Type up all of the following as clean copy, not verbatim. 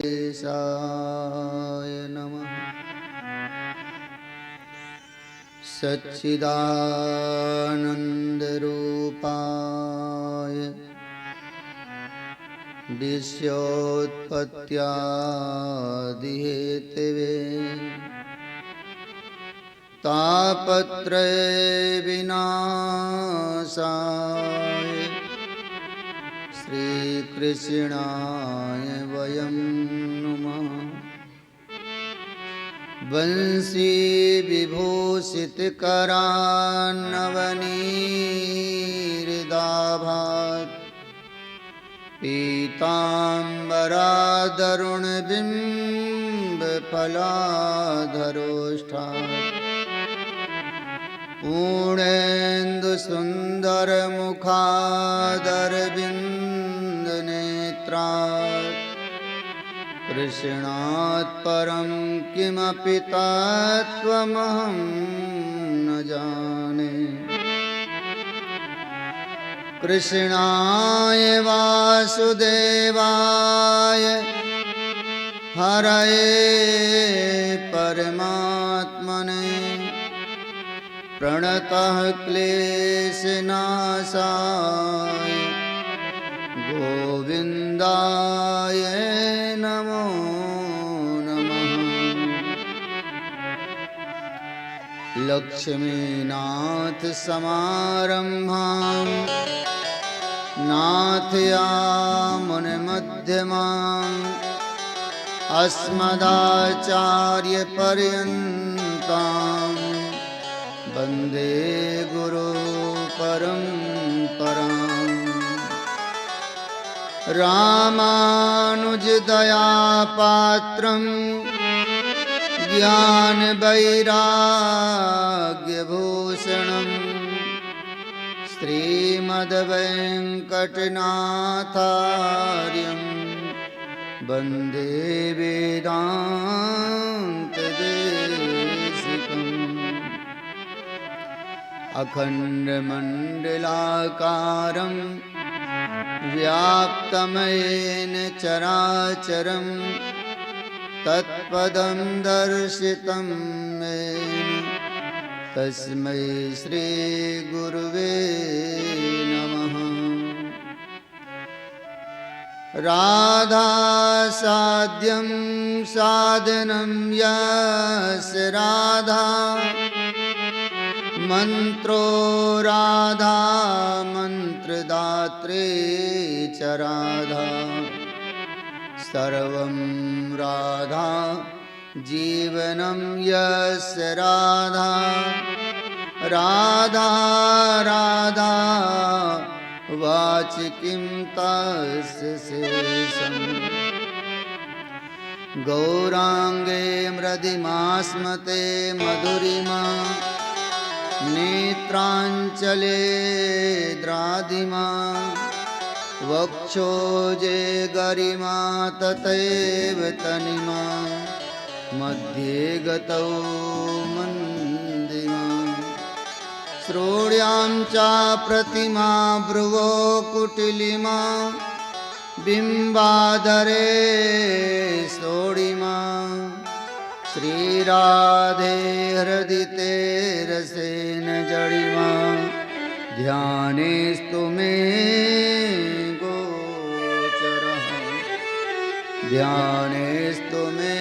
साय नमः। सच्चिदानन्दरूपाय विश्वोत्पत्त्यादिहेतवे तापत्रय विनाशाय श्रीकृष्णाय वयं नुमः। वंशी विभूषितकरान्नवनीरिदाभात् पीताम्बरादरुणबिम्बफलाधरोष्ठात् पूर्णेन्दुसुन्दरमुखादरविन्दनेत्रात् कृष्णात् परं किमपि तत्त्वमहं न जाने। कृष्णाय वासुदेवाय हरये परमात्मने प्रणतः क्लेशनाशाय गोविन्दाय नमो नमः। लक्ष्मीनाथसमारम्भां नाथयामुनमध्यमाम् अस्मदाचार्यपर्यन्तां वन्दे गुरुपरम्पराम्। रामानुजदयापात्रं ज्ञानवैराग्यभूषणं श्रीमद्वेङ्कटनाथार्यं वन्दे वेदान्तदेशिकम्। अखण्डमण्डलाकारं व्याप्तमयेन चराचरं तत्पदं दर्शितं येन तस्मै श्रीगुरुवे नमः। राधासाद्यं साधनं यस्य राधा मन्त्रो राधा मन्त्रदात्री च राधा सर्वं राधा जीवनं यस्य राधा राधा राधा वाचिकीं तस्य शेषम्। गौराङ्गे मृदिमास्मते मधुरिमा नेत्राञ्चले द्राधिमा वक्षोजे गरिमा तथैव तनिमा मध्ये गतौ मन्दिमा। श्रोण्यां च प्रतिमा भ्रुवो कुटिलिमा बिम्बाधरे सोडिमा। श्रीराधे हृदिते रसेन जडिमा ध्यानेस्तु मे गोचरः ध्यानेस्तु मे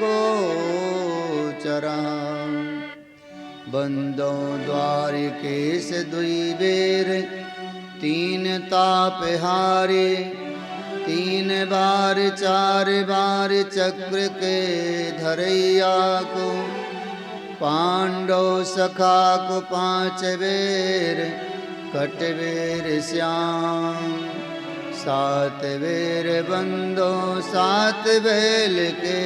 गोचरः। बन्दो द्वारिकेश द्विबेर तीन तापहारे तीन बार चार बार चक्र के धरैया को पांडव सखा को पांच बेर कटवेर श्याम सात बेर बंदो सात बैल के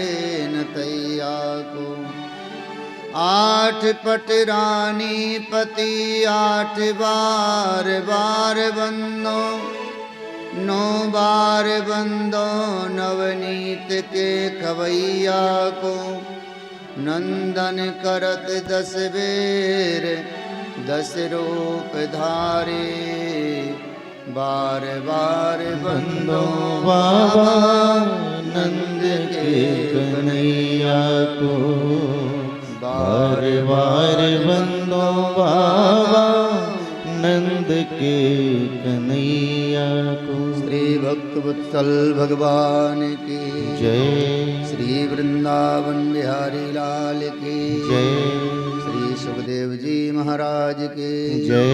नतैया को। आठ पट रानी पति आठ बार बार बंदो नौ बार बंदो नवनीत के खवैया को। नंदन करत दस बेर दस रूप धारे बार बार बंदो बाबा नंद के कन्हैया को, बार बार बंदो बाबा नंद के कन्हैया को। श्री भक्त वत्सल भगवान की जय, श्री वृंदावन बिहारी लाल की जय, श्री सुखदेव जी महाराज के जय,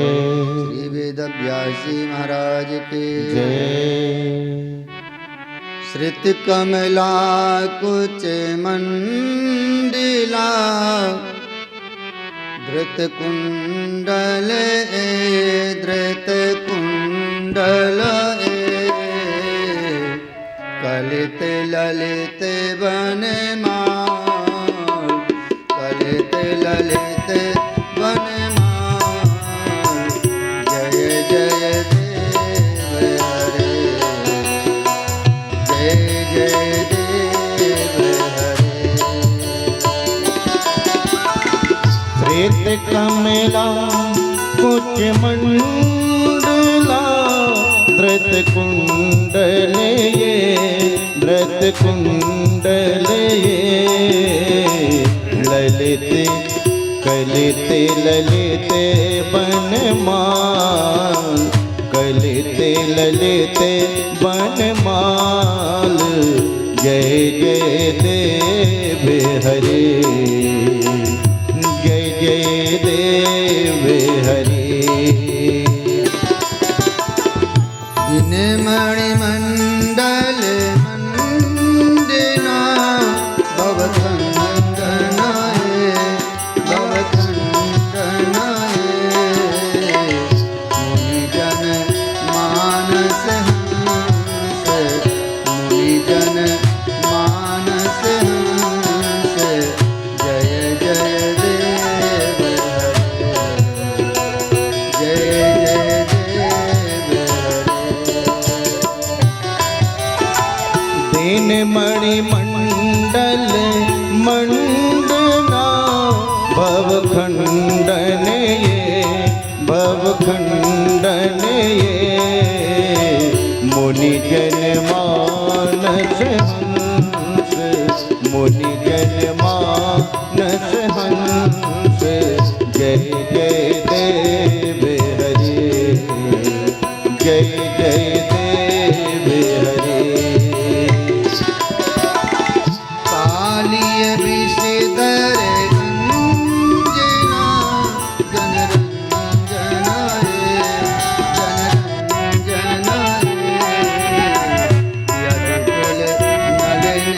श्री वेद व्यासी महाराज के जय। श्रुत कमला कुच मंडिला धृत कुंडल धृत कुंडल कलित ललित वनमाल, कलित ललित वनमाल। जय जय देव हरे, जय जय देव हरे। श्वेत कमला कुच मंडला धृत कुंडल धृत कुंडल ललित कलित ललित बनमाल, कलित ललित बनमाल। जय जय देव हरे, जय जय देव हरे। जिन मणिमंडल मंडिला भवखंडनाय भवखंडनाय मुनिजन मानस हंस, मुनिजन मानस हंस। जय जय देव हरे, जय जय देव हरे। दीन मणि मंडल मंडना भवखंडन भवखंडन मुनिजन मानस हंस, मुनिजन मानस हंस। जय जय देव हरे, जय जय देव हरे। कालिय विषधर गंजना जनरंजनाय जनरंजनाय यदुकुल नलिन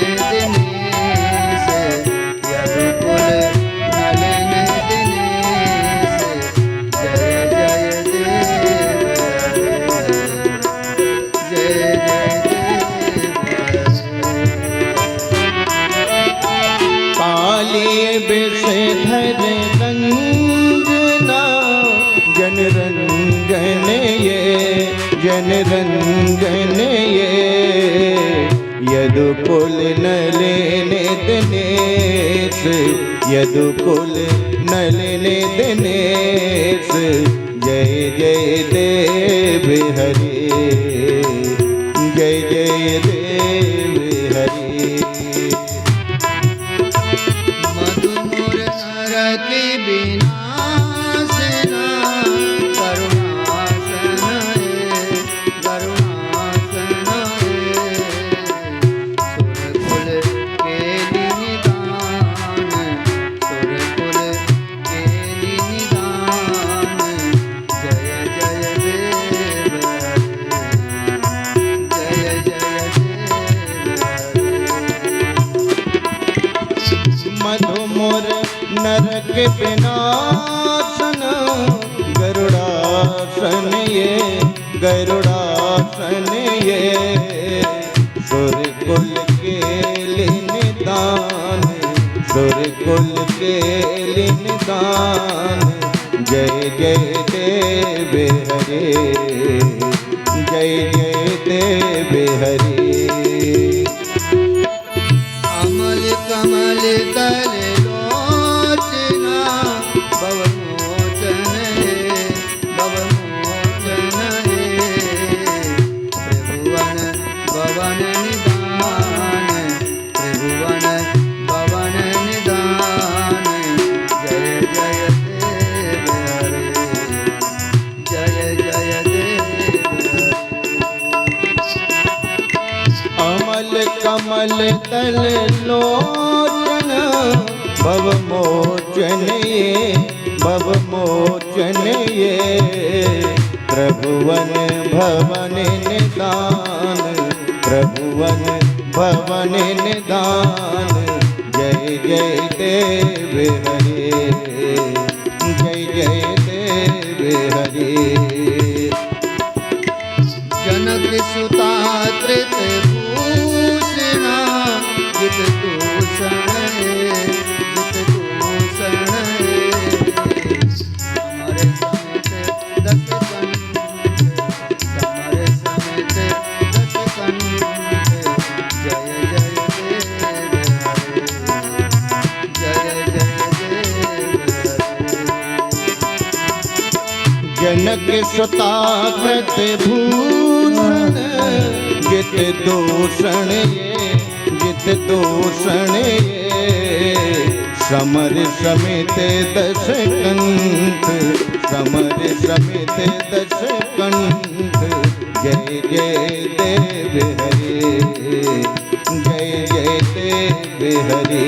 दिनेश, यदुकुल नलिन दिनेश। जय जय देव हरे, जय जय देव हरे। काली विषधर रंजना जनरंजन जनरंजन यदुकुल नलिन दिनेश, यदुकुल नलिन दिनेश। जय जय देव हरे, जय जय देव हरे। मधुमुर नरक विनाशना करुणासनाय करुणासनाय सुरकुल केलि निदान, सुरकुल केलि निदान। जय जय देव हरे, जय जय देव हरे। मधुमुर नरक विनाशन गरुड़ासन गरुड़ासन सुरकुल के निदान, सुरकुल के निदान। जय जय देव हरे, जय जय देव हरे। अमल कमल दल लोचना भवमोचन भवमोचन कमल तल लोचन भव मोचन ये, भव मोचन ये, प्रभुवन भवन निदान, प्रभुवन भवन निदान। जय जय देव हरे, जय जय देव हरे। जनक सुता कृत भूषणा, जित दूषण जित दूषण। हमारे समेत दस कंठ, हमारे समेत दस कंठ। जय जय देव हरे, जय जय देव हरे। जनक सुता कृत भूषण, जित दूषण ये, जित दूषण ये, समर समेत दस कंठ, समर समेत दस कंठ। जय जय देव हरे, जय जय देव हरे।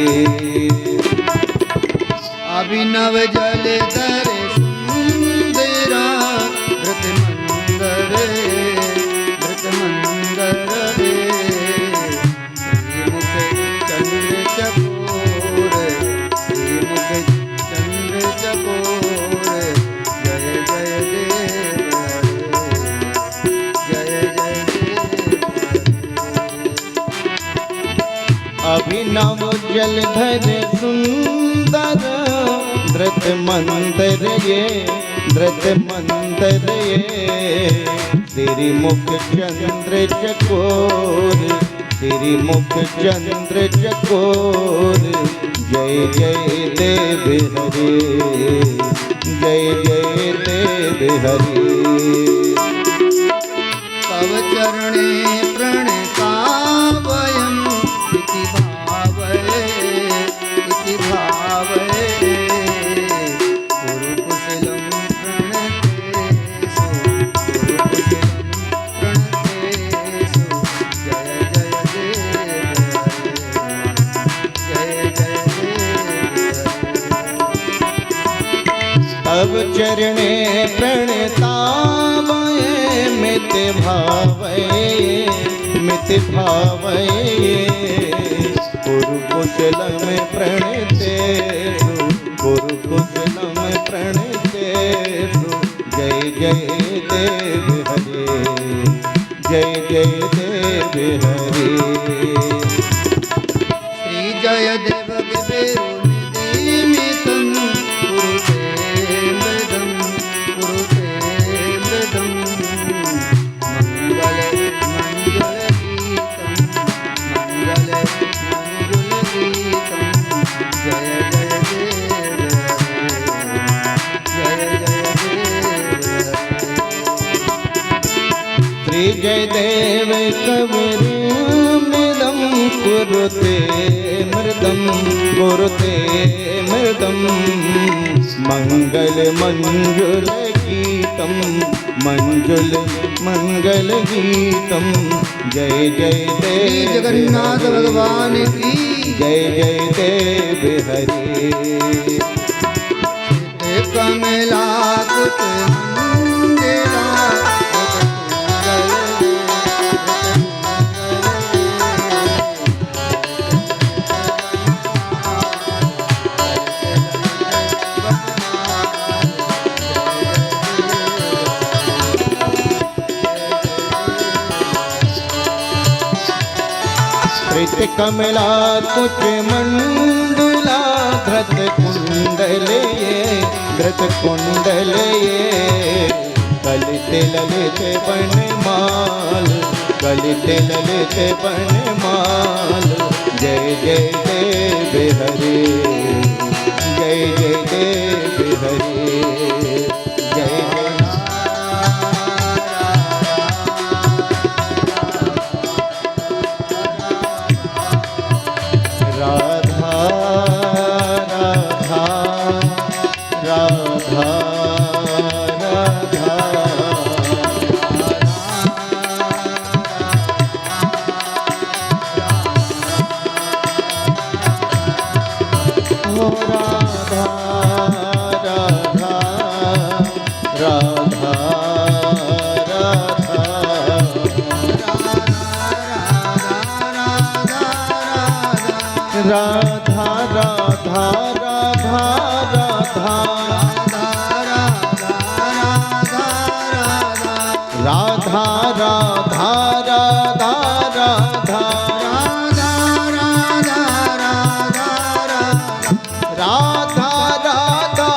अभिनव जलधर सुंदरा, धृत मंदर धृत मंदर रे। श्रीमुख चंद्र चकोर, श्रीमुख चंद्र चकोर। जय जय देव हरे, जय जय देव हरे। अभिनव जलधर सुंदर, धृत मंदर ये, धृत मंदर ये। श्रीमुख चंद्र चकोर, श्रीमुख चंद्र चकोर। जय जय देव हरे, जय जय देव हरे। तव चरणे प्रणतावयम्, इति भावये, इति भावये। गुरुकुशलं प्रणतेषु, गुरुकुशलं प्रणतेषु। जय जय देव हरे, जय जय देव हरे। तव चरणे प्रणतावये, मित भावये, मित भावये। गुरुकुशलम प्रणतेषु, गुरुकुशलम प्रणतेषु। जय जय देव हरे, जय जय देव हरे। श्री जय देव विवेरुनिधि मितं, कुरुते मृदं, कुरुते मृदं। मंगल मंगल गीतं, मंगल मंगल गीतं। जय जय देव हरे, जय जय देव हरे। श्री जय देव कविर मृदं, कुरुते मृदं, कुरुते मृदं। मंगल मंजुल गीतं, मंजुल मंगल गीतं। जय जय श्री देव जगन्नाथ भगवान की जय जय देव हरे। सिद्ध कमला कुट मंदिरा, धृत कमला कुच मंडला, धृत कुंडल ये, धृत कुंडल ये। ललित ललित बनमाल, ललित ललित बनमाल। जय जय देव हरे, जय जय देव हरे, जय जय। राधा राधा राधा राधा। राधा राधा राधा राधा राधा राधा राधा राधा राधा राधा राधा राधा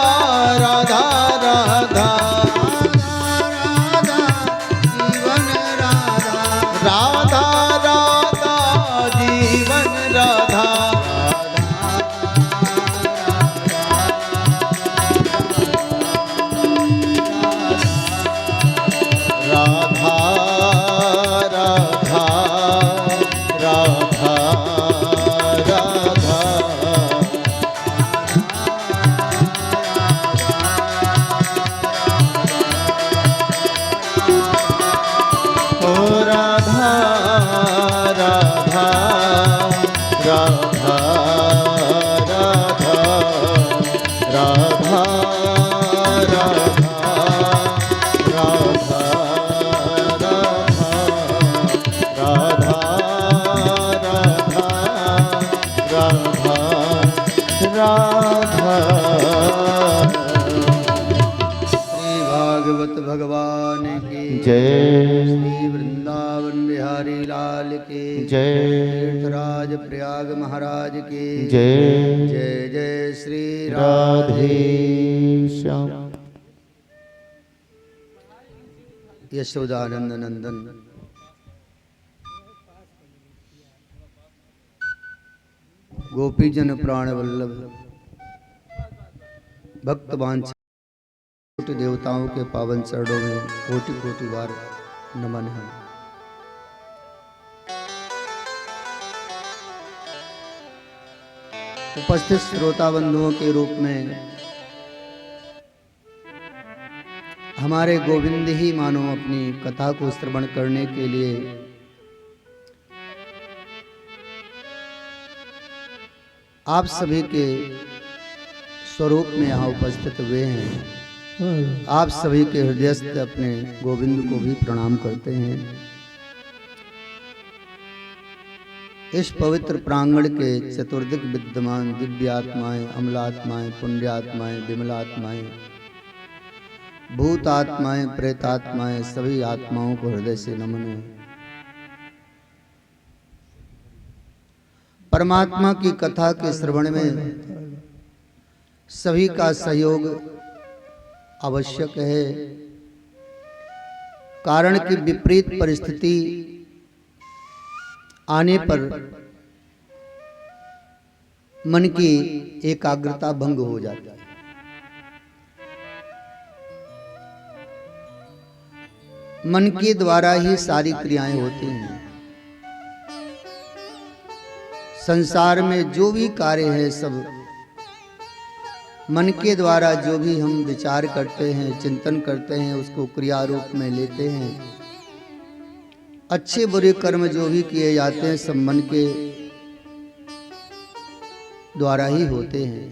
राधा राधा जीवन राधा राधा राधा राधा राधा ओ राधा राधा राधा राधा राधा राधा राधा राधा राधा राधा श्री भागवत भगवान की जय श्री वृंदावन बिहारी लाल की जय तीर्थराज प्रयाग महाराज की जय जय जय श्री राधे श्याम यशोदानंद नंदन गोपीजन प्राण वल्लभ भक्त कोटि देवताओं के पावन चरणों में कोटि कोटि बार नमन है। उपस्थित श्रोता बंधुओं के रूप में हमारे गोविंद ही मानो अपनी कथा को श्रवण करने के लिए आप सभी के स्वरूप में यहाँ उपस्थित हुए हैं। आप सभी के हृदयस्थ अपने गोविंद को भी प्रणाम करते हैं। इस पवित्र प्रांगण के चतुर्दिक विद्यमान दिव्यात्माएं, अमलात्माएं, पुण्यात्माएं, विमलात्माएं, भूतात्माएं, प्रेतात्माएं, सभी आत्माओं को हृदय से नमन है। परमात्मा की कथा के श्रवण में सभी का सहयोग आवश्यक है, कारण कि विपरीत परिस्थिति आने पर मन की एकाग्रता भंग हो जाती है। मन के द्वारा ही सारी क्रियाएं होती हैं। संसार में जो भी कार्य है सब मन के द्वारा, जो भी हम विचार करते हैं, चिंतन करते हैं, उसको क्रिया रूप में लेते हैं। अच्छे बुरे कर्म जो भी किए जाते हैं सब मन के द्वारा ही होते हैं।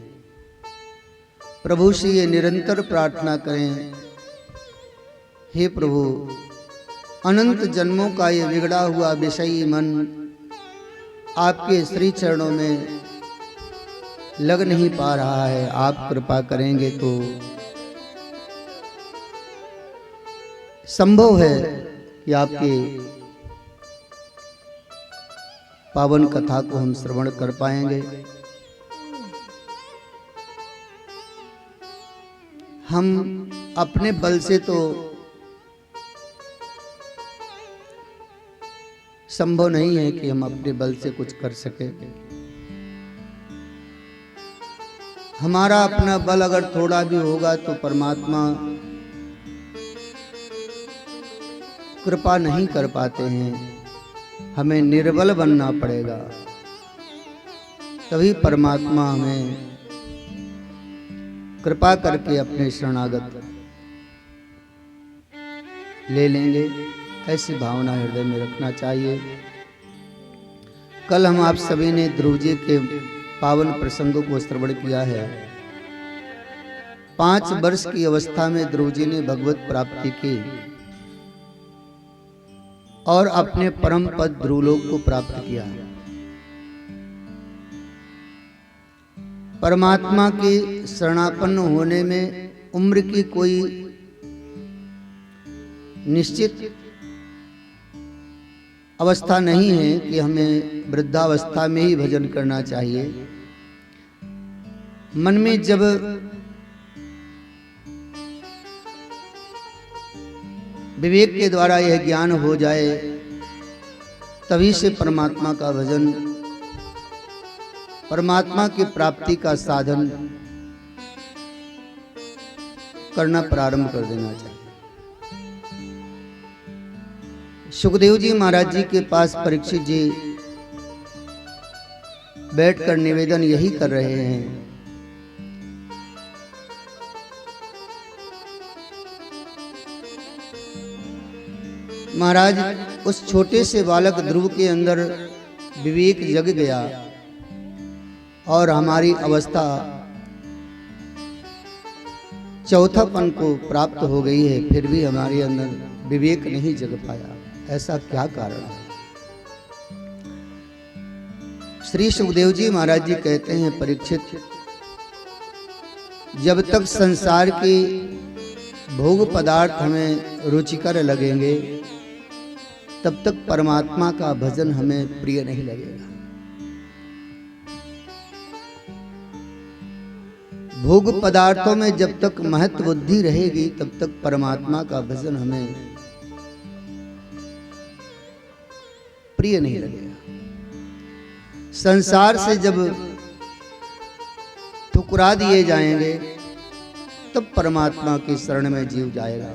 प्रभु से ये निरंतर प्रार्थना करें, हे प्रभु, अनंत जन्मों का ये बिगड़ा हुआ विषयी मन आपके श्री चरणों में लग नहीं पा रहा है। आप कृपा करेंगे तो संभव है कि आपके पावन कथा को हम श्रवण कर पाएंगे। हम अपने बल से तो संभव नहीं है कि हम अपने बल से कुछ कर सके। हमारा अपना बल अगर थोड़ा भी होगा तो परमात्मा कृपा नहीं कर पाते हैं। हमें निर्बल बनना पड़ेगा, तभी परमात्मा हमें कृपा करके अपने शरणागत ले लेंगे। ऐसी भावना हृदय में रखना चाहिए। कल हम आप सभी ने ध्रुव जी के पावन प्रसंगों को श्रवण किया है। 5 वर्ष की अवस्था में ध्रुव जी ने भगवत प्राप्ति की और अपने परम पद ध्रुवलोक को प्राप्त किया। परमात्मा के शरणापन्न होने में उम्र की कोई निश्चित अवस्था नहीं है कि हमें वृद्धावस्था में ही भजन करना चाहिए। मन में जब विवेक के द्वारा यह ज्ञान हो जाए तभी से परमात्मा का भजन, परमात्मा की प्राप्ति का साधन करना प्रारंभ कर देना चाहिए। सुखदेव जी महाराज जी के पास परीक्षित जी बैठकर निवेदन यही कर रहे हैं। महाराज, उस छोटे से बालक ध्रुव के अंदर विवेक जग गया और हमारी अवस्था चौथापन को प्राप्त हो गई है, फिर भी हमारे अंदर विवेक नहीं जग पाया। ऐसा क्या कारण है? श्री सुखदेव जी महाराज जी कहते हैं, परीक्षित, जब तक संसार के भोग पदार्थ हमें रुचिकर लगेंगे तब तक परमात्मा का भजन हमें प्रिय नहीं लगेगा। भोग पदार्थों में जब तक महत्व बुद्धि रहेगी तब तक परमात्मा का भजन हमें प्रिय नहीं लगेगा। संसार से जब ठुकरा दिए जाएंगे तब परमात्मा की शरण में जीव जाएगा।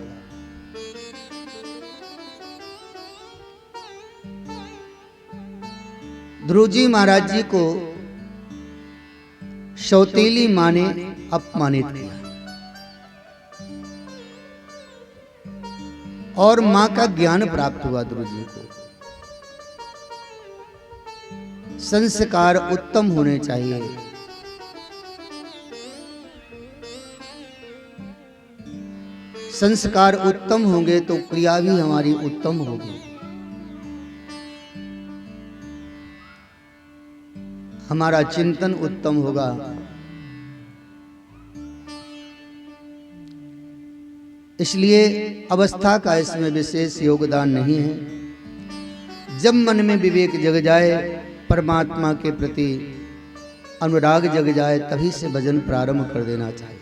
ध्रुव जी महाराज जी को सौतेली मां ने अपमानित किया और मां का ज्ञान प्राप्त हुआ। ध्रुव जी को संस्कार उत्तम होने चाहिए। संस्कार उत्तम होंगे तो क्रिया भी हमारी उत्तम होगी, हमारा चिंतन उत्तम होगा। इसलिए अवस्था का इसमें विशेष योगदान नहीं है। जब मन में विवेक जग जाए, परमात्मा के प्रति अनुराग जग जाए, तभी से भजन प्रारंभ कर देना चाहिए।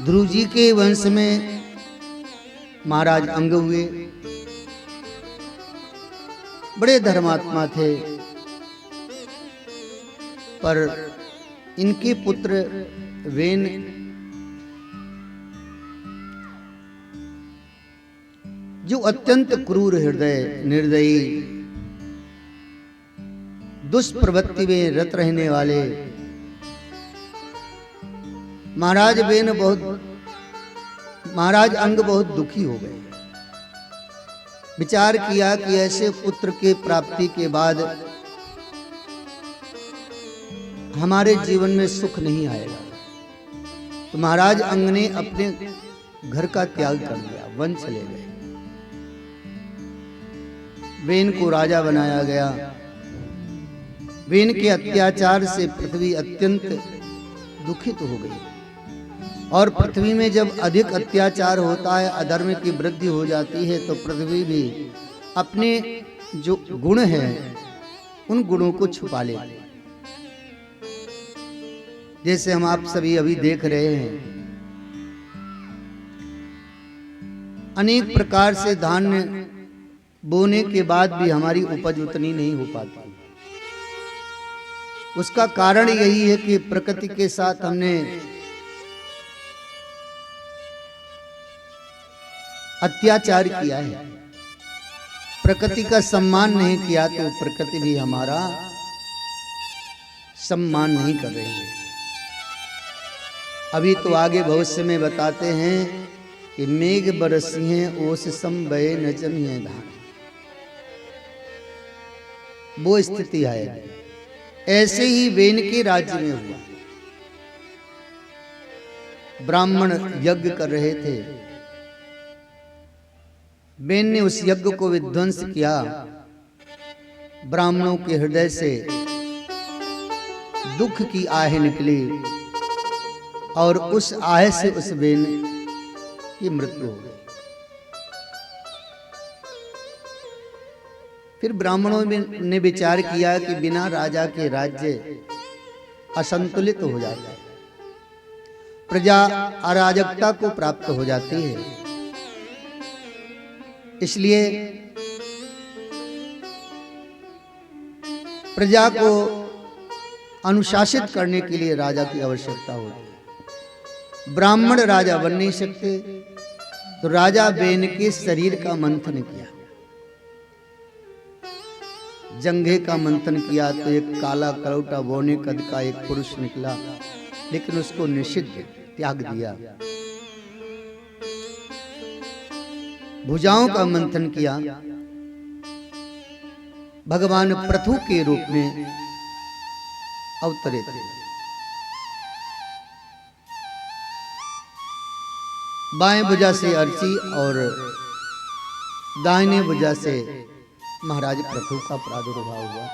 ध्रुव जी के वंश में महाराज अंग हुए, बड़े धर्मात्मा थे, पर इनके पुत्र वेन जो अत्यंत क्रूर हृदय, निर्दयी, दुष्प्रवृत्ति में रत रहने वाले महाराज अंग बहुत दुखी हो गए। विचार किया कि ऐसे पुत्र के प्राप्ति के बाद हमारे जीवन में सुख नहीं आएगा, तो महाराज अंग ने अपने घर का त्याग कर दिया, वन चले गए। वेन को राजा बनाया गया। वेन के अत्याचार से पृथ्वी अत्यंत दुखित हो गई, और पृथ्वी में जब अधिक अत्याचार होता है, अधर्म की वृद्धि हो जाती है, तो पृथ्वी भी अपने जो गुण हैं उन गुणों को छुपा लेती है। जैसे हम आप सभी अभी देख रहे हैं, अनेक प्रकार से धान्य बोने के बाद भी हमारी उपज उतनी नहीं हो पाती। उसका कारण यही है कि प्रकृति के साथ हमने अत्याचार किया है, प्रकृति का सम्मान नहीं किया, तो प्रकृति भी हमारा सम्मान नहीं कर रही है। अभी तो आगे भविष्य में बताते हैं कि मेघ बरसिए ओस संबय न जमिए धान, वो स्थिति आएगी। ऐसे ही वेन के राज्य में हुआ। ब्राह्मण यज्ञ कर रहे थे, वेन ने उस यज्ञ को विध्वंस किया। ब्राह्मणों के हृदय से दुख की आह निकली और उस आह से उस बेन की मृत्यु हो गई। फिर ब्राह्मणों ने विचार किया कि बिना राजा के राज्य असंतुलित हो जाता है, प्रजा अराजकता को प्राप्त हो जाती है। इसलिए प्रजा को अनुशासित करने के लिए राजा की आवश्यकता होती है। ब्राह्मण राजा बन नहीं सकते, तो राजा बेन के शरीर का मंथन किया, जंघे का मंथन किया तो एक काला कलौटा बौने कद का एक पुरुष निकला, लेकिन उसको निषिद्ध त्याग दिया। भुजाओं का मंथन किया, भगवान पृथु के रूप में अवतरित। बाएं भुजा से अर्ची और दाहिने भुजा से महाराज पृथु का प्रादुर्भाव हुआ।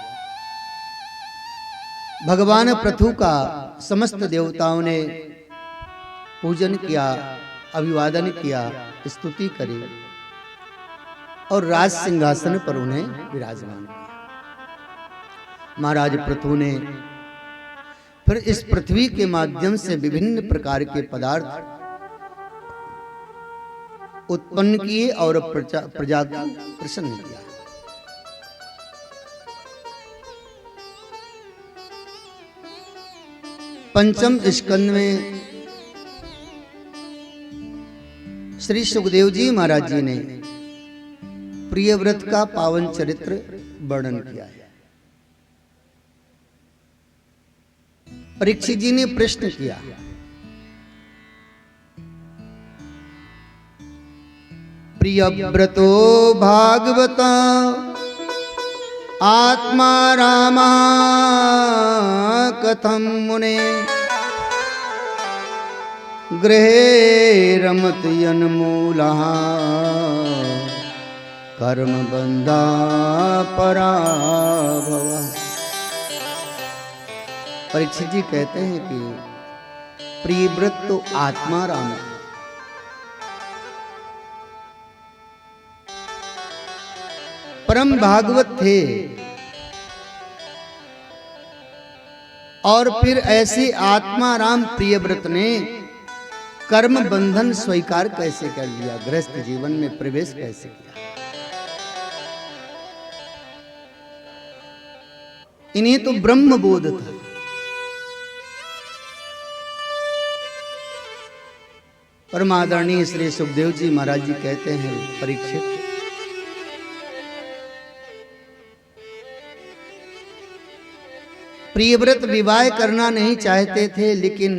भगवान पृथु का समस्त देवताओं ने पूजन किया, अभिवादन किया, स्तुति करी और राज सिंहासन पर उन्हें विराजमान किया। महाराज पृथु ने फिर इस पृथ्वी के माध्यम से विभिन्न प्रकार के पदार्थ उत्पन्न किए और प्रजा को प्रसन्न किया। पंचम स्कंद में श्री सुखदेव जी महाराज जी ने प्रियव्रत का पावन चरित्र वर्णन किया है। परीक्षित जी ने प्रश्न किया, प्रियव्रतो भागवता आत्मा रामा कथम मुने गृहे रमत यन्मूलः कर्म बंधा पराभव। परीक्षित जी कहते हैं कि प्रियव्रत तो आत्मा राम है, परम भागवत थे, और फिर ऐसे आत्मा राम प्रियव्रत ने कर्म बंधन स्वीकार कैसे कर लिया, गृहस्थ जीवन में प्रवेश कैसे किया। इन्हें तो ब्रह्म बोध था। परमादरणीय श्री सुखदेव जी महाराज जी कहते हैं, परीक्षित प्रियव्रत विवाह करना नहीं चाहते थे, लेकिन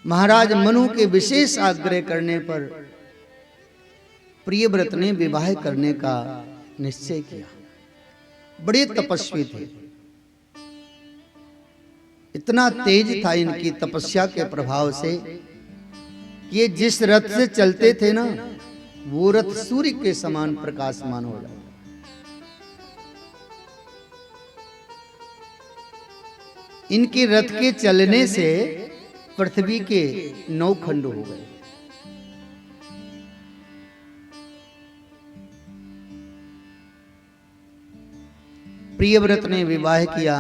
महाराज मनु के विशेष आग्रह करने पर प्रियव्रत ने विवाह करने का निश्चय किया। बड़े तपस्वी थे, इतना तेज था इनकी तपस्या के प्रभाव से कि ये जिस रथ से चलते थे ना, वो रथ सूर्य के समान प्रकाशमान हो जाता। इनके रथ के चलने से पृथ्वी के 9 खंड हो गए। प्रियव्रत ने विवाह किया।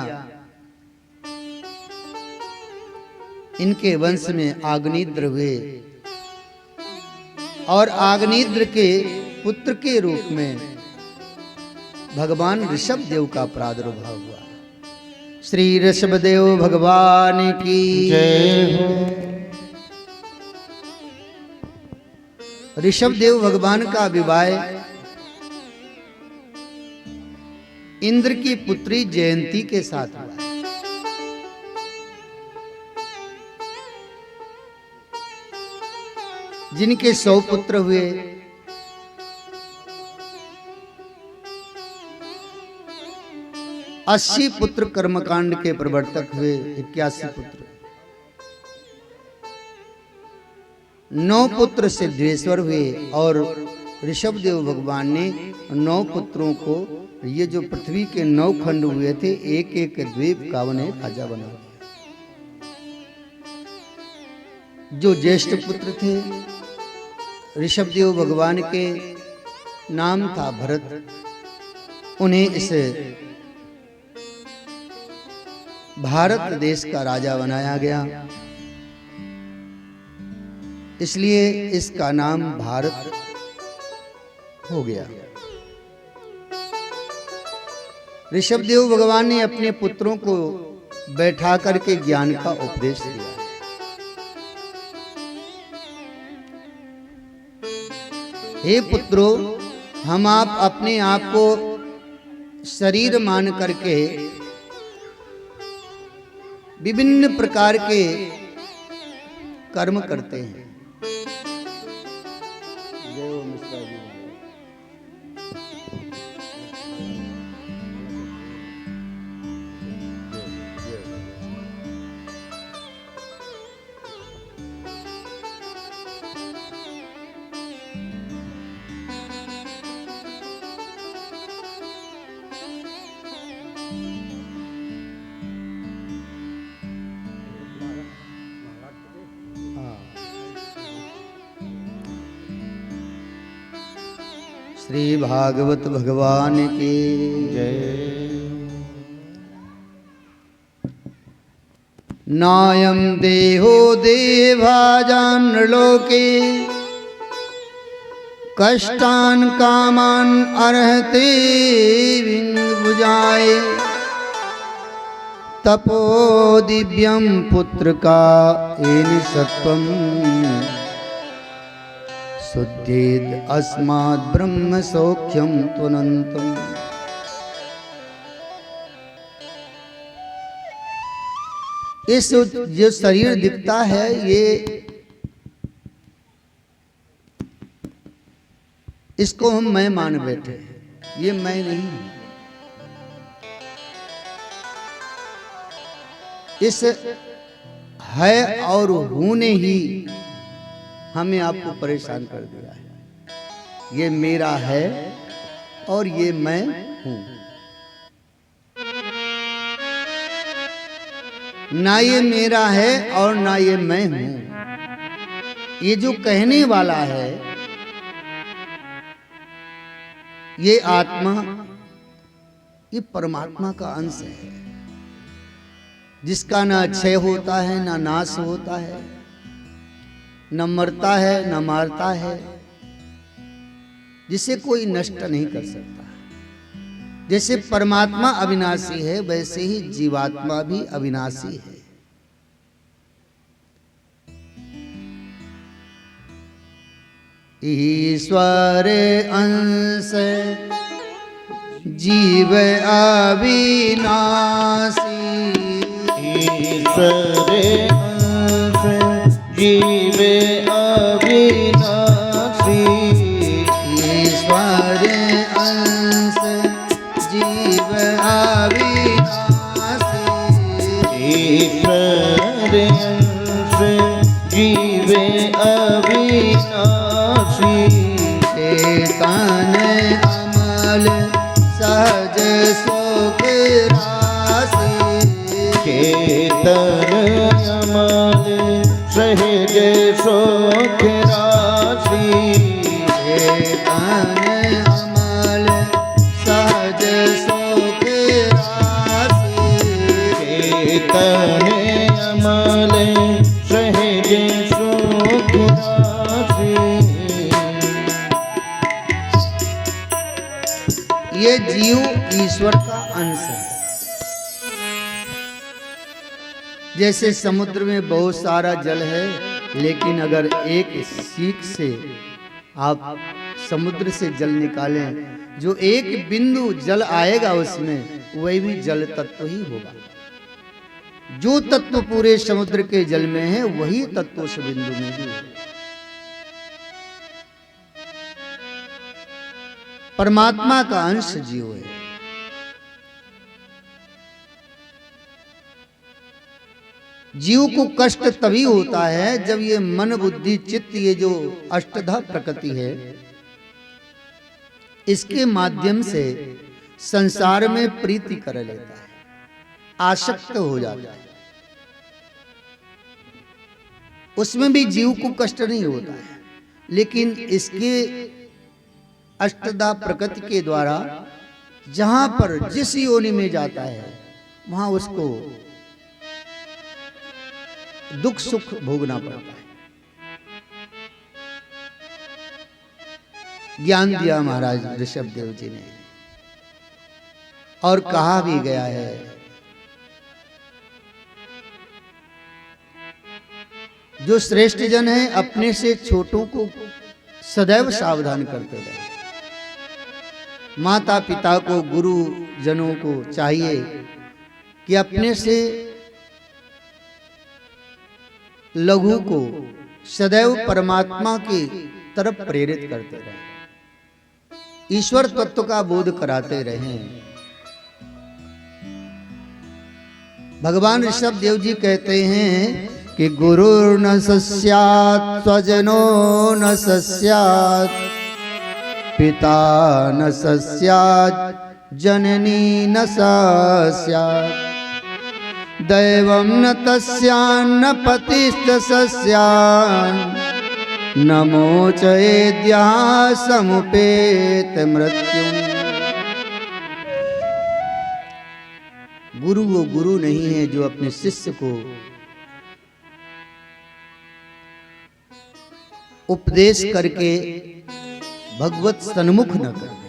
इनके वंश में आग्नेयद्र हुए और आग्नेयद्र के पुत्र के रूप में भगवान ऋषभ देव का प्रादुर्भाव हुआ। श्री ऋषभ देव भगवान की जय हो। ऋषभ देव भगवान का विवाह इंद्र की पुत्री जयंती के साथ हुआ। जिनके 100 पुत्र हुए। अस्सी पुत्र कर्मकांड के प्रवर्तक हुए, 81 पुत्र। 9 पुत्र सिद्धेश्वर हुए और ऋषभ देव भगवान ने 9 पुत्रों को ये जो पृथ्वी के 9 खंड हुए थे, एक एक द्वीप का उन्हें राजा बना दिया। जो ज्येष्ठ पुत्र थे, ऋषभदेव भगवान के नाम था भरत, उन्हें इस भारत देश का राजा बनाया गया, इसलिए इसका नाम भारत हो गया। ऋषभदेव भगवान ने अपने पुत्रों को बैठा करके ज्ञान का उपदेश दिया। हे पुत्रों, हम आप अपने आप को शरीर मान करके विभिन्न प्रकार के कर्म करते हैं। श्री भागवत भगवान की जय। नायं देहो देभाजान लोके कष्टान कामान अर्हते विंदुजाय तपो दिव्यं पुत्र का एन सत्वम शुद्धेद अस्मात् ब्रह्म सौख्यम त्वनन्तम। इस जो शरीर दिखता है, ये इसको हम मैं मान बैठे, ये मैं नहीं हूं। इस है और हूं ने ही हमें आपको परेशान कर दिया है। ये मेरा है और ये मैं हूं। ना ये मेरा है और ना ये मैं हूं। ये जो कहने वाला है, ये आत्मा, ये परमात्मा का अंश है, जिसका ना क्षय होता है, ना नाश होता है, न मरता है न मारता है, जिसे कोई नष्ट नहीं कर सकता। जैसे परमात्मा अविनाशी है, वैसे ही जीवात्मा भी अविनाशी है। ईश्वर अंश जीव अविनाशी, ईश्वर अंश जीव अविनाशी, ईश्वर अंश जीव अविनाशी, ईश्वर अंश जीव अविनाशी, चेतन अमल सहज सुख राशि, चेतन अमल सहज सुख राशि, चेतन अमल सहज सुख राशि, चेतन अमल सहज सुख राशि। ये जीव ईश्वर का अंश है। जैसे समुद्र में बहुत सारा जल है, लेकिन अगर एक सीख से आप समुद्र से जल निकालें, जो एक बिंदु जल आएगा उसमें, वही भी जल तत्व ही होगा। जो तत्व पूरे समुद्र के जल में है, वही तत्व उस बिंदु में भी है। परमात्मा का अंश जीव है। जीव को कष्ट तभी होता है जब ये मन बुद्धि चित्त, ये जो अष्टधा प्रकृति है, इसके माध्यम से संसार में प्रीति कर लेता है, आसक्त हो जाता है। उसमें भी जीव को कष्ट नहीं होता है, लेकिन इसके अष्टदा प्रकृति के द्वारा जहां पर जिस योनि में जाता है वहां उसको दुख सुख भोगना पड़ता है। ज्ञान दिया महाराज ऋषभ देव जी ने, और कहा भी गया है जो श्रेष्ठ जन है अपने से छोटों को सदैव सावधान करते रहे। माता पिता को, गुरु जनों को चाहिए कि अपने से लघु को सदैव परमात्मा की तरफ प्रेरित करते रहे, ईश्वर तत्व का बोध कराते रहे। भगवान ऋषभ देव जी कहते हैं कि गुरु न सस्यात् स्वजनो न सस्यात्, पिता न सस्यात् जननी न सस्यात्, दैवं न तस्यान्न पतिश्च सस्यान्, न मोचयेद्यः समुपेत मृत्युम्। गुरु वो गुरु नहीं है जो अपने शिष्य को उपदेश करके भगवत सन्मुख न कर दे।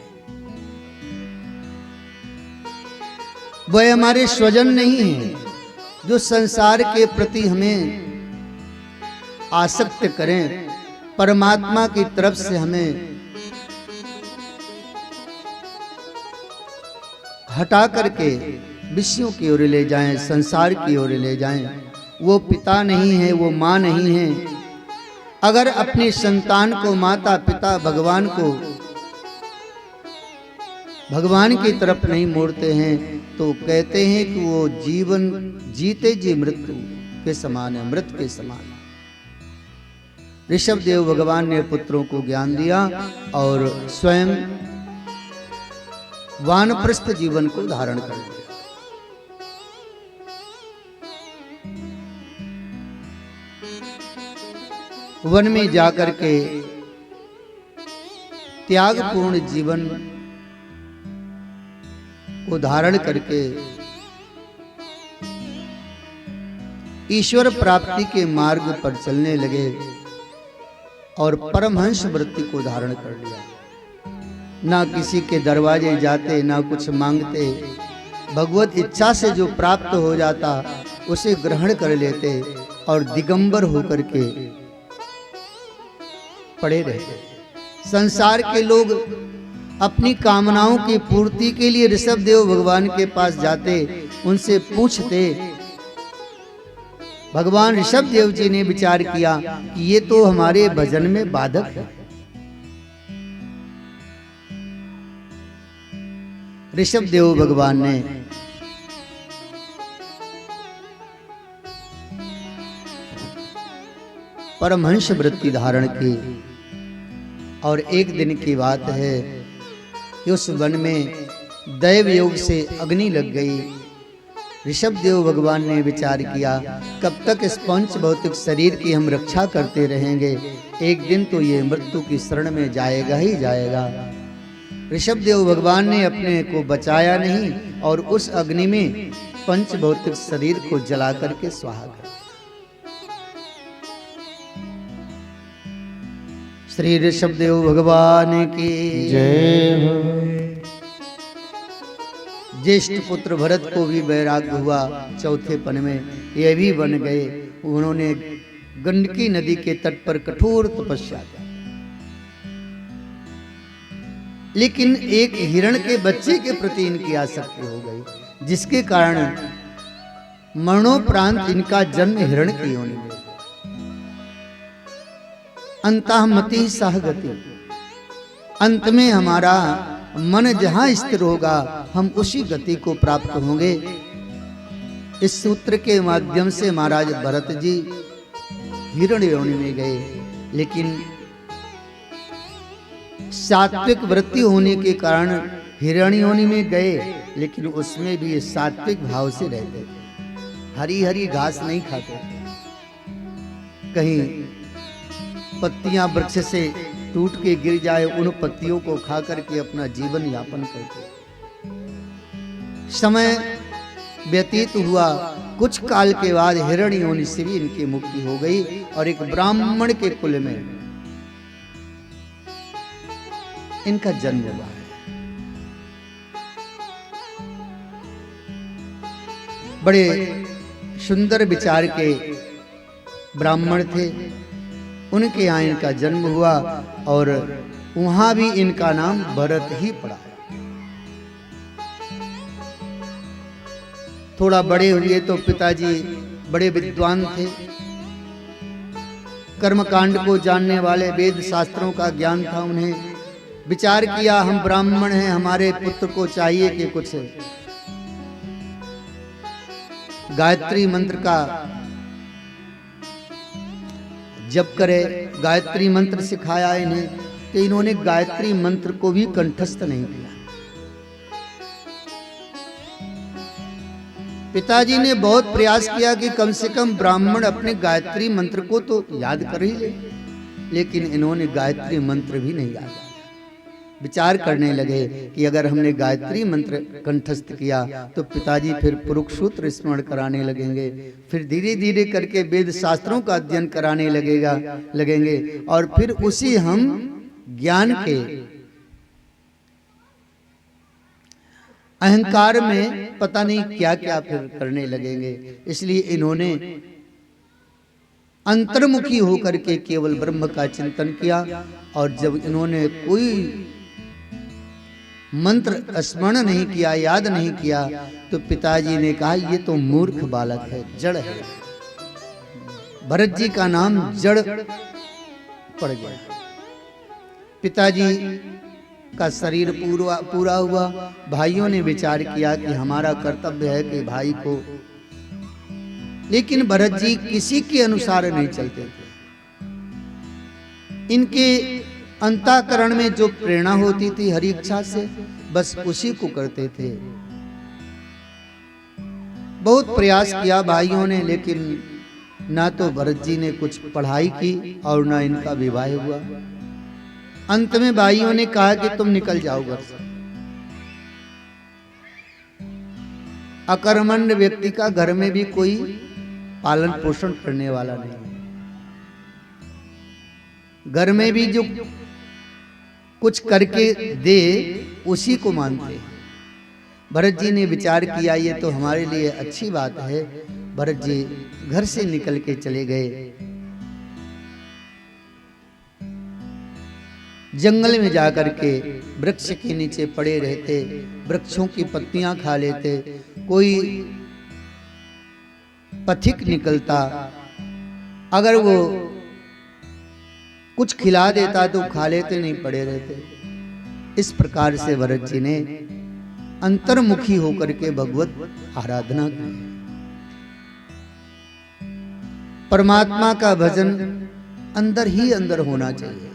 वह हमारे स्वजन नहीं है जो संसार के प्रति हमें आसक्त करें, परमात्मा की तरफ से हमें हटा करके विषयों की ओर ले जाएं, संसार की ओर ले जाएं। वो पिता नहीं है, वो माँ नहीं है। अगर अपनी संतान को, माता पिता भगवान को भगवान की तरफ नहीं मोड़ते हैं तो कहते हैं कि वो जीवन जीते जी मृत्यु के समान है, मृत के समान। ऋषभ देव भगवान ने पुत्रों को ज्ञान दिया और स्वयं वानप्रस्थ जीवन को धारण कर लिया। वन में जाकर के त्यागपूर्ण जीवन को धारण करके ईश्वर प्राप्ति के मार्ग पर चलने लगे और परमहंस वृत्ति को धारण कर लिया। ना किसी के दरवाजे जाते, ना कुछ मांगते, भगवत इच्छा से जो प्राप्त हो जाता उसे ग्रहण कर लेते और दिगंबर होकर के पड़े रहते। संसार के लोग अपनी कामनाओं की पूर्ति के लिए ऋषभ देव भगवान के पास जाते, उनसे पूछते। भगवान ऋषभ देव जी ने विचार किया कि ये तो हमारे भजन में बाधक है। ऋषभ देव भगवान ने परमहंस वृत्ति धारण की और एक दिन की बात है कि उस वन में दैव योग से अग्नि लग गई। ऋषभ देव भगवान ने विचार किया कब तक इस पंच भौतिक शरीर की हम रक्षा करते रहेंगे, एक दिन तो ये मृत्यु की शरण में जाएगा ही जाएगा। ऋषभ देव भगवान ने अपने को बचाया नहीं और उस अग्नि में पंच भौतिक शरीर को जला करके स्वाहा कर। श्री ऋषभ देव भगवान की जय हो। ज्येष्ठ पुत्र भरत को भी वैराग्य हुआ, चौथे पन में ये भी बन गए। उन्होंने गंडकी नदी के तट पर कठोर तपस्या की, लेकिन एक हिरण के बच्चे के प्रति इनकी आसक्ति हो गई, जिसके कारण मरणोपरांत इनका जन्म हिरण की योनि में। अंतःमति सहगति, अंत में हमारा मन जहां स्थिर होगा हम उसी गति को प्राप्त होंगे। इस सूत्र के माध्यम से महाराज भरत जी हिरण योनि में गए, लेकिन सात्विक वृत्ति होने के कारण हिरण्य योनि में गए, लेकिन उसमें भी ये सात्विक भाव से रहते थे, हरी हरी घास नहीं खाते थे। कहीं पत्तियां वृक्ष से टूट के गिर जाए, उन पत्तियों को खा करके अपना जीवन यापन करते। समय व्यतीत हुआ, कुछ काल के बाद हिरण्य योनि से भी इनकी मुक्ति हो गई और एक ब्राह्मण के कुल में इनका जन्म हुआ है। बड़े सुंदर विचार के ब्राह्मण थे, उनके यहाँ इनका जन्म हुआ और वहां भी इनका नाम भरत ही पड़ा। थोड़ा बड़े हुए तो पिताजी बड़े विद्वान थे, कर्मकांड को जानने वाले, वेद शास्त्रों का ज्ञान था उन्हें। विचार किया हम ब्राह्मण हैं, हमारे पुत्र को चाहिए कि कुछ गायत्री मंत्र का जप करे। गायत्री मंत्र सिखाया इन्हें, तो इन्होंने गायत्री मंत्र को भी कंठस्थ नहीं किया। पिताजी ने बहुत प्रयास किया कि कम से कम ब्राह्मण अपने गायत्री मंत्र को तो याद कर ही ले, लेकिन इन्होंने गायत्री मंत्र भी नहीं याद। विचार करने लगे कि अगर हमने गायत्री मंत्र कंठस्थ किया तो पिताजी फिर पुरुष सूत्र स्मरण कराने लगेंगे, फिर धीरे धीरे करके वेद शास्त्रों का अध्ययन कराने लगेंगे और फिर उसी हम ज्ञान के अहंकार में पता नहीं क्या क्या फिर करने लगेंगे। इसलिए इन्होंने अंतर्मुखी होकर के केवल ब्रह्म का चिंतन किया और जब इन्होंने कोई मंत्र स्मरण नहीं किया, याद नहीं किया, तो पिताजी ने कहा ये तो मूर्ख बालक है, जड़ है। भरत जी का नाम जड़ पड़ गया। पिताजी का शरीर पूरा हुआ। भाइयों ने विचार किया कि हमारा कर्तव्य है कि भाई को, लेकिन भरत जी किसी के अनुसार नहीं चलते थे। इनके अंतःकरण में जो प्रेरणा होती थी हरि इच्छा से, बस उसी को करते थे। बहुत प्रयास किया भाइयों ने, लेकिन ना तो भरत जी ने कुछ पढ़ाई की और ना इनका विवाह हुआ। अंत में भाइयों ने कहा कि तुम निकल जाओ घर से। अकर्मण्य व्यक्ति का घर में भी कोई पालन पोषण करने वाला नहीं है। घर में भी जो कुछ करके दे उसी को मानते हैं। भरत जी ने विचार किया ये तो हमारे लिए अच्छी बात है। भरत जी घर से निकल के चले गए। जंगल में जाकर के वृक्ष के नीचे पड़े रहते, वृक्षों की पत्तियां खा लेते। कोई पथिक निकलता, अगर वो कुछ खिला देता तो खा लेते, नहीं पड़े रहते। इस प्रकार से भरत जी ने अंतर्मुखी होकर के भगवत आराधना की। परमात्मा का भजन अंदर ही अंदर होना चाहिए।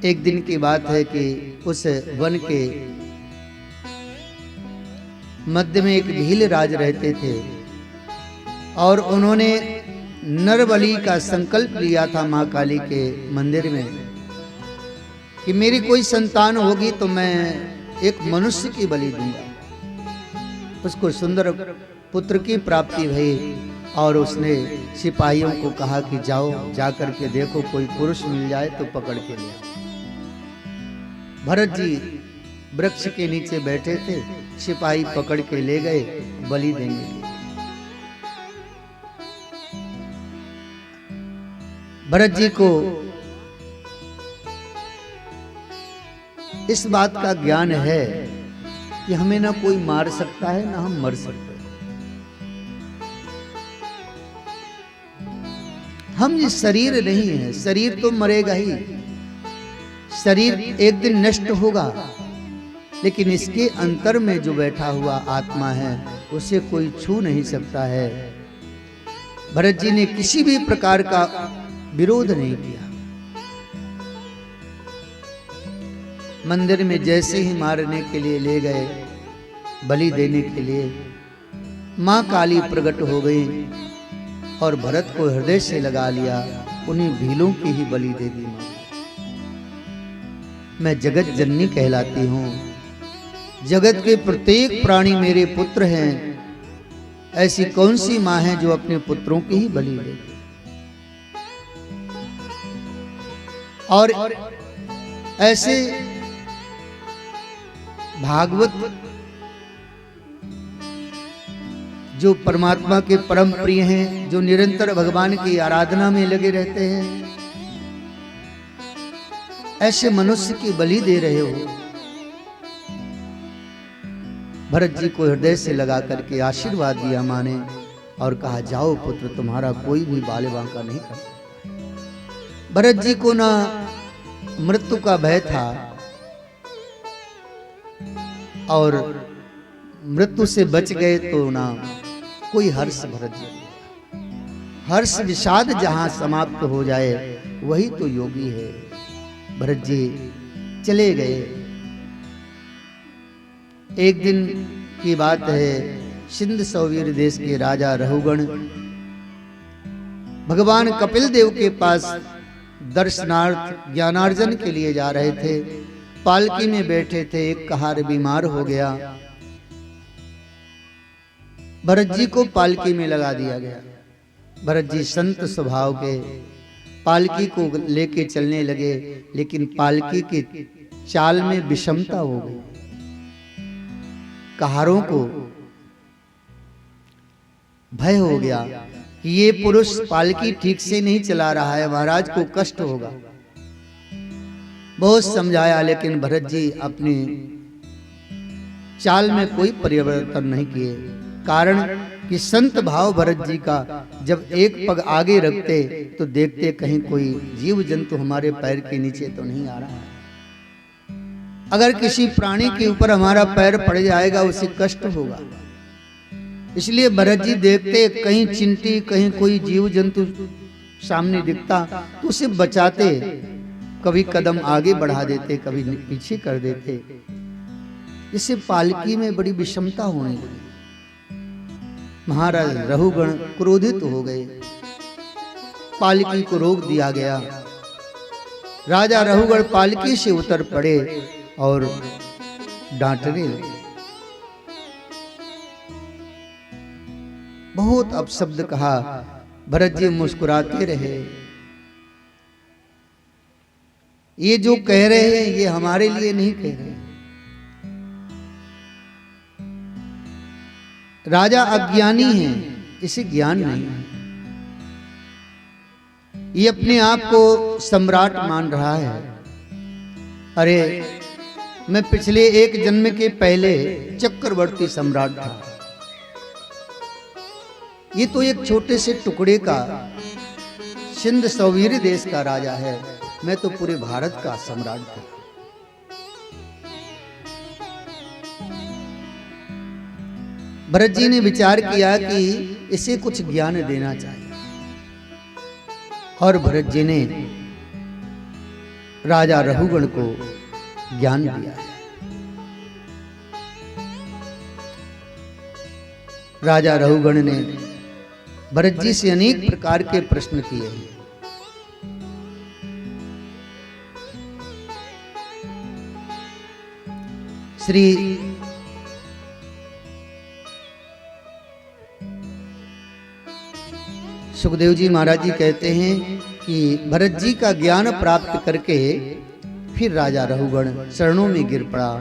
एक दिन की बात है कि उस वन के मध्य में एक भील राज रहते थे और उन्होंने नरबलि का संकल्प लिया था मां काली के मंदिर में कि मेरी कोई संतान होगी तो मैं एक मनुष्य की बलि दूंगा। उसको सुंदर पुत्र की प्राप्ति हुई और उसने सिपाहियों को कहा कि जाओ, जाकर के देखो कोई पुरुष मिल जाए तो पकड़ के ले आओ। भरत जी वृक्ष के नीचे बैठे थे, सिपाही पकड़ के ले गए बलि देंगे। भरत जी को इस बात का ज्ञान है कि हमें ना कोई मार सकता है ना हम मर सकते हैं। हम ये शरीर नहीं है, शरीर तो मरेगा ही, शरीर एक दिन नष्ट होगा, लेकिन इसके अंतर में जो बैठा हुआ आत्मा है उसे कोई छू नहीं सकता है। भरत जी ने किसी भी प्रकार का विरोध नहीं किया। मंदिर में जैसे ही मारने के लिए ले गए, बलि देने के लिए, माँ काली प्रकट हो गई और भरत को हृदय से लगा लिया, उन्हें भीलों की ही बलि दे दी। माँ, मैं जगत जननी कहलाती हूँ, जगत के प्रत्येक प्राणी मेरे पुत्र हैं। ऐसी कौन सी माँ है जो अपने पुत्रों की ही बलि दे? और ऐसे भागवत जो परमात्मा के परम प्रिय हैं, जो निरंतर भगवान की आराधना में लगे रहते हैं, ऐसे मनुष्य की बलि दे रहे हो। भरत जी को हृदय से लगा करके आशीर्वाद दिया माँ ने और कहा, जाओ पुत्र, तुम्हारा कोई भी बाले बांका नहीं कर सकता। भरत जी को ना मृत्यु का भय था और मृत्यु से बच गए तो ना कोई हर्ष। भरत जी, हर्ष विषाद जहां समाप्त हो जाए वही तो योगी है। भरत जी चले गए। एक दिन की बात है, सिंध सौवीर देश के राजा रहुगण भगवान कपिल देव के पास दर्शनार्थ ज्ञानार्जन के लिए जा रहे थे। पालकी में बैठे थे, एक कहार बीमार हो गया, भरत जी को पालकी में लगा दिया गया। भरत जी संत स्वभाव के पालकी को लेके चलने लगे, लेकिन पालकी की चाल में विषमता हो गई। कहारों को भय हो गया कि ये पुरुष पालकी ठीक से नहीं चला रहा है, महाराज को कष्ट होगा। बहुत समझाया, लेकिन भरत जी अपनी चाल में कोई परिवर्तन नहीं किए। कारण कि संत भाव भरत जी का, जब एक पग आगे रखते तो देखते कहीं कोई जीव जंतु हमारे पैर के नीचे तो नहीं आ रहा है। अगर किसी प्राणी के ऊपर हमारा पैर पड़ जाएगा उसे कष्ट होगा। इसलिए भरत जी देखते कहीं चिंटी, कहीं कोई जीव जंतु सामने दिखता तो उसे बचाते, कभी कदम आगे बढ़ा देते, कभी पीछे कर देते। इससे पालकी में बड़ी विषमता होने लगी। महाराज रहुगण क्रोधित हो गए, पालकी को रोक दिया गया। राजा रहुगण पालकी से उतर पड़े और डांटने लगे। बहुत अपशब्द कहा। भरत जी मुस्कुराते रहे। ये जो कह रहे हैं ये हमारे लिए नहीं कह रहे। राजा अज्ञानी है, इसे ज्ञान नहीं है। ये अपने आप को सम्राट मान रहा है। अरे मैं पिछले एक जन्म के पहले चक्रवर्ती सम्राट था। ये तो एक छोटे से टुकड़े का सिंध सौवीर देश का राजा है, मैं तो पूरे भारत का सम्राट था। भरत जी ने विचार किया कि इसे कुछ ज्ञान देना चाहिए और भरत जी ने राजा रहुगण को ज्ञान दिया है। राजा रहुगण ने भरत जी से अनेक प्रकार के प्रश्न किए हैं। श्री सुखदेव जी महाराज जी कहते हैं कि भरत जी का ज्ञान प्राप्त करके फिर राजा रहुगण चरणों में गिर पड़ा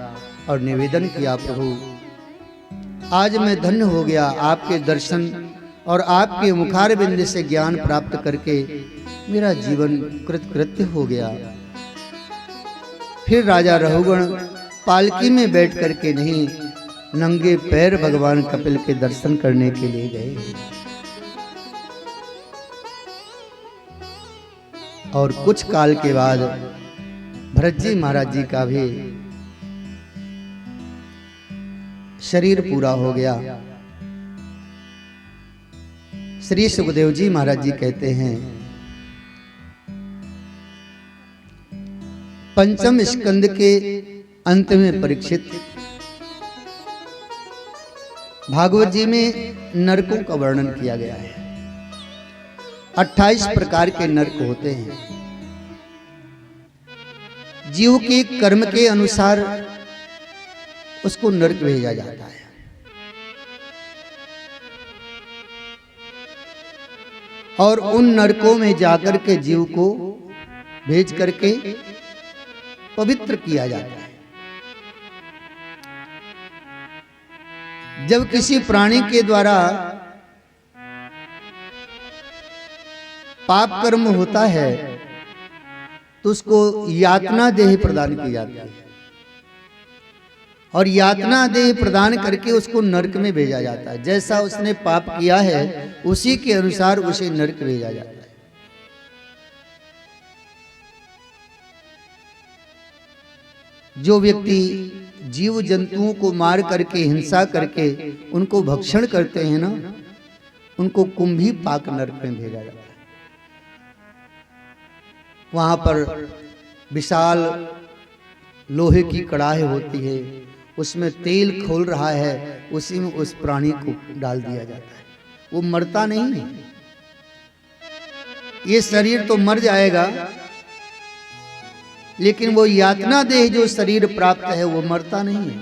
और निवेदन किया, प्रभु आज मैं धन्य हो गया, आपके दर्शन और आपके मुखारबिंद से ज्ञान प्राप्त करके मेरा जीवन कृतकृत्य हो गया। फिर राजा रहुगण पालकी में बैठ करके नहीं, नंगे पैर भगवान कपिल के दर्शन करने के लिए गए। और कुछ काल के बाद भरत जी महाराज जी का भी शरीर पूरा हो गया। श्री सुखदेव जी महाराज जी कहते हैं, पंचम स्कंद के अंत में परीक्षित भागवत जी में नरकों का वर्णन किया गया है। 28 प्रकार के नरक होते हैं। जीव के कर्म के अनुसार उसको नरक भेजा जाता है। और उन नरकों में जाकर के जीव को भेज करके पवित्र किया जाता है। जब किसी प्राणी के द्वारा पाप कर्म होता है तो उसको यातना देह प्रदान की जाती है और यातना देह प्रदान करके उसको नरक में भेजा जाता है। जैसा उसने पाप किया है उसी के अनुसार उसे नरक भेजा जाता है। जो व्यक्ति जीव जंतुओं को मार करके हिंसा करके उनको भक्षण करते हैं ना, उनको कुंभी पाक नरक में भेजा जाता है। वहां पर विशाल लोहे की कड़ाही होती है, उसमें तेल खोल रहा है, उसी में उस प्राणी को डाल दिया जाता है। वो मरता नहीं है। ये शरीर तो मर जाएगा, लेकिन वो यातना देह जो शरीर प्राप्त है वो मरता नहीं है,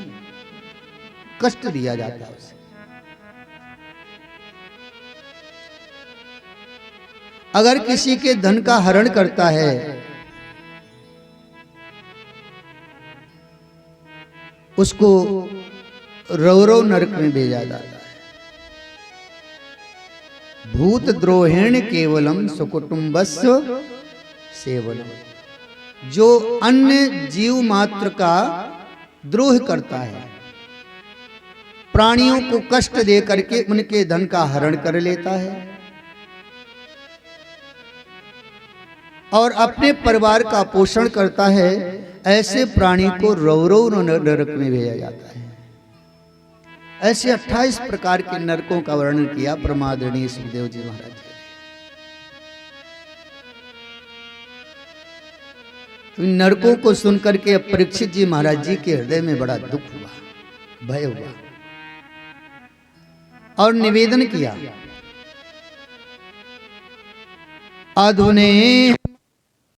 कष्ट दिया जाता है उसे। अगर किसी के धन का हरण करता है उसको रौरव नरक में भेजा जाता है। भूत द्रोहेण केवलम सुकुटुंबस्य सेवनम। जो अन्य जीव मात्र का द्रोह करता है, प्राणियों को कष्ट दे करके उनके धन का हरण कर लेता है और अपने परिवार का पोषण करता है, ऐसे प्राणी को रौरव नरक में भेजा जाता है। ऐसे 28 प्रकार के नरकों का वर्णन किया परमादरणीय सुखदेव जी महाराज जी। तो नरकों को सुनकर के परीक्षित जी महाराज जी के हृदय में बड़ा दुख हुआ, भय हुआ और निवेदन किया, अधुने